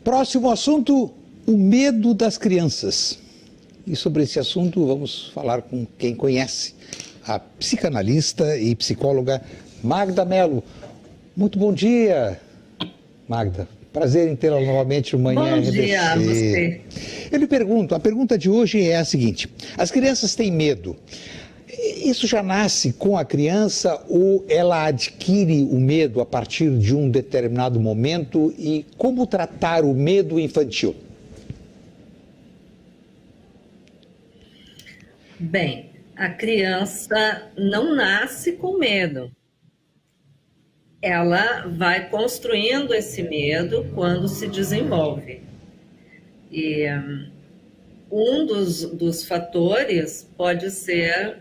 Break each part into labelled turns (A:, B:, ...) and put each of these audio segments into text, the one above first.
A: Próximo assunto, o medo das crianças. E sobre esse assunto vamos falar com quem conhece, a psicanalista e psicóloga Magda Mello. Muito bom dia, Magda. Prazer em tê-la novamente no Manhã RBC.
B: Bom dia a você.
A: Eu lhe pergunto, a pergunta de hoje é a seguinte: as crianças têm medo. Isso já nasce com a criança ou ela adquire o medo a partir de um determinado momento? E como tratar o medo infantil?
B: Bem, a criança não nasce com medo. Ela vai construindo esse medo quando se desenvolve. E um dos fatores pode ser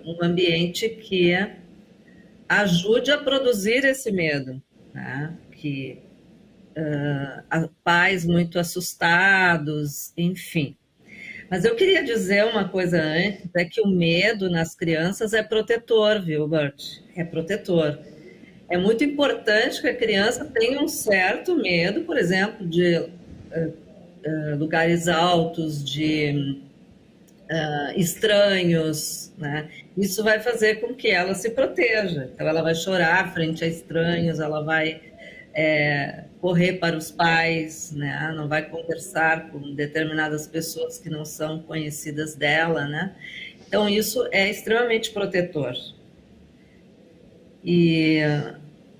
B: um ambiente que ajude a produzir esse medo, né? Que pais muito assustados, enfim. Mas eu queria dizer uma coisa antes, é que o medo nas crianças é protetor, viu, Bert? É protetor. É muito importante que a criança tenha um certo medo, por exemplo, de lugares altos, de estranhos, né? Isso vai fazer com que ela se proteja. Então, ela vai chorar frente a estranhos, ela vai correr para os pais, né? Não vai conversar com determinadas pessoas que não são conhecidas dela, né? Então, isso é extremamente protetor. E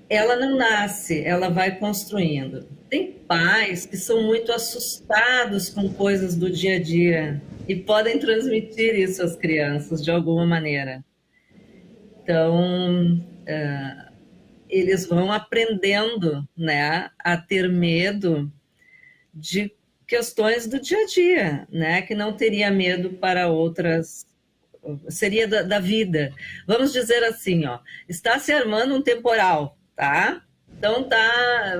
B: ela não nasce, ela vai construindo. Tem pais que são muito assustados com coisas do dia a dia e podem transmitir isso às crianças de alguma maneira. Então, eles vão aprendendo, né, a ter medo de questões do dia a dia, né, que não teria medo para outras, seria da vida. Vamos dizer assim, ó, está se armando um temporal, tá? Então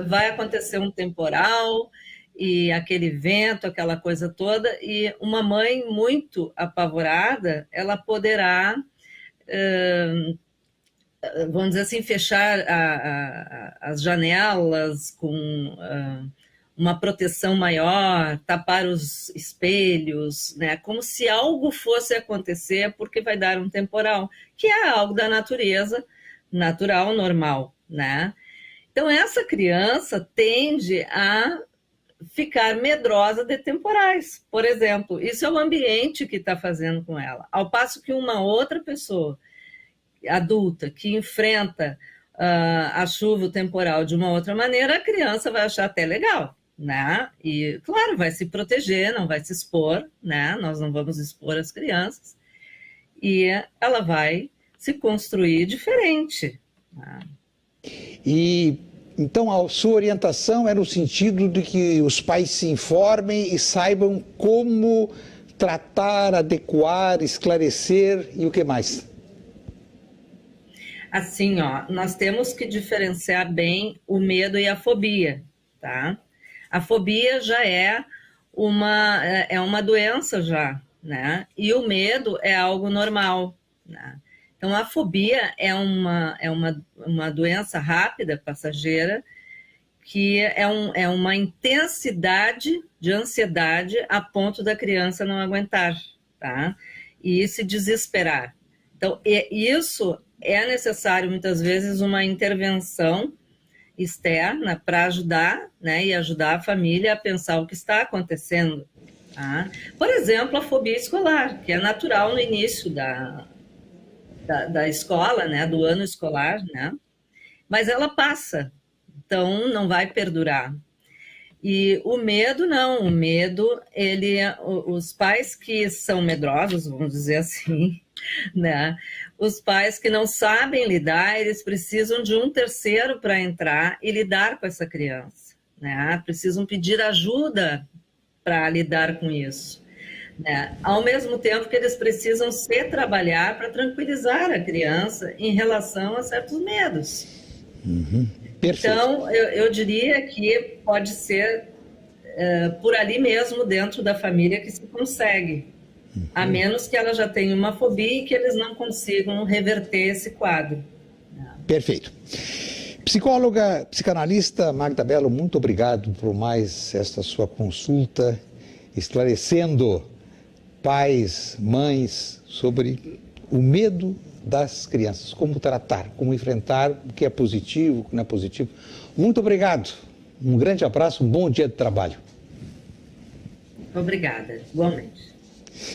B: vai acontecer um temporal e aquele vento, aquela coisa toda, e uma mãe muito apavorada, ela poderá vamos dizer assim, fechar as janelas com uma proteção maior, tapar os espelhos, né? Como se algo fosse acontecer porque vai dar um temporal, que é algo da natureza, natural, normal, né? Então, essa criança tende a ficar medrosa de temporais, por exemplo. Isso é o ambiente que está fazendo com ela. Ao passo que uma outra pessoa adulta que enfrenta a chuva, o temporal de uma outra maneira, a criança vai achar até legal, né? E, claro, vai se proteger, não vai se expor, né? Nós não vamos expor as crianças. E ela vai se construir diferente, né?
A: E então a sua orientação é no sentido de que os pais se informem e saibam como tratar, adequar, esclarecer e o que mais?
B: Assim, ó, nós temos que diferenciar bem o medo e a fobia, tá? A fobia já é uma doença já, né? E o medo é algo normal, né? Então, a fobia é uma doença rápida, passageira, que é uma intensidade de ansiedade a ponto da criança não aguentar, tá? E se desesperar. Então, isso é necessário, muitas vezes, uma intervenção externa para ajudar, né, e ajudar a família a pensar o que está acontecendo. Tá? Por exemplo, a fobia escolar, que é natural no início da escola, né, do ano escolar, né, mas ela passa, então não vai perdurar. E o medo não, o medo, os pais que são medrosos, vamos dizer assim, né? Os pais que não sabem lidar, eles precisam de um terceiro para entrar e lidar com essa criança, né? Precisam pedir ajuda para lidar com isso, né? Ao mesmo tempo que eles precisam se trabalhar para tranquilizar a criança em relação a certos medos.
A: Uhum. Perfeito.
B: Então, eu diria que pode ser por ali mesmo, dentro da família, que se consegue. A menos que ela já tenha uma fobia e que eles não consigam reverter esse quadro.
A: Perfeito. Psicóloga, psicanalista Magda Mello, muito obrigado por mais esta sua consulta, esclarecendo pais, mães, sobre o medo das crianças, como tratar, como enfrentar o que é positivo, o que não é positivo. Muito obrigado, um grande abraço, um bom dia de trabalho.
B: Obrigada, igualmente.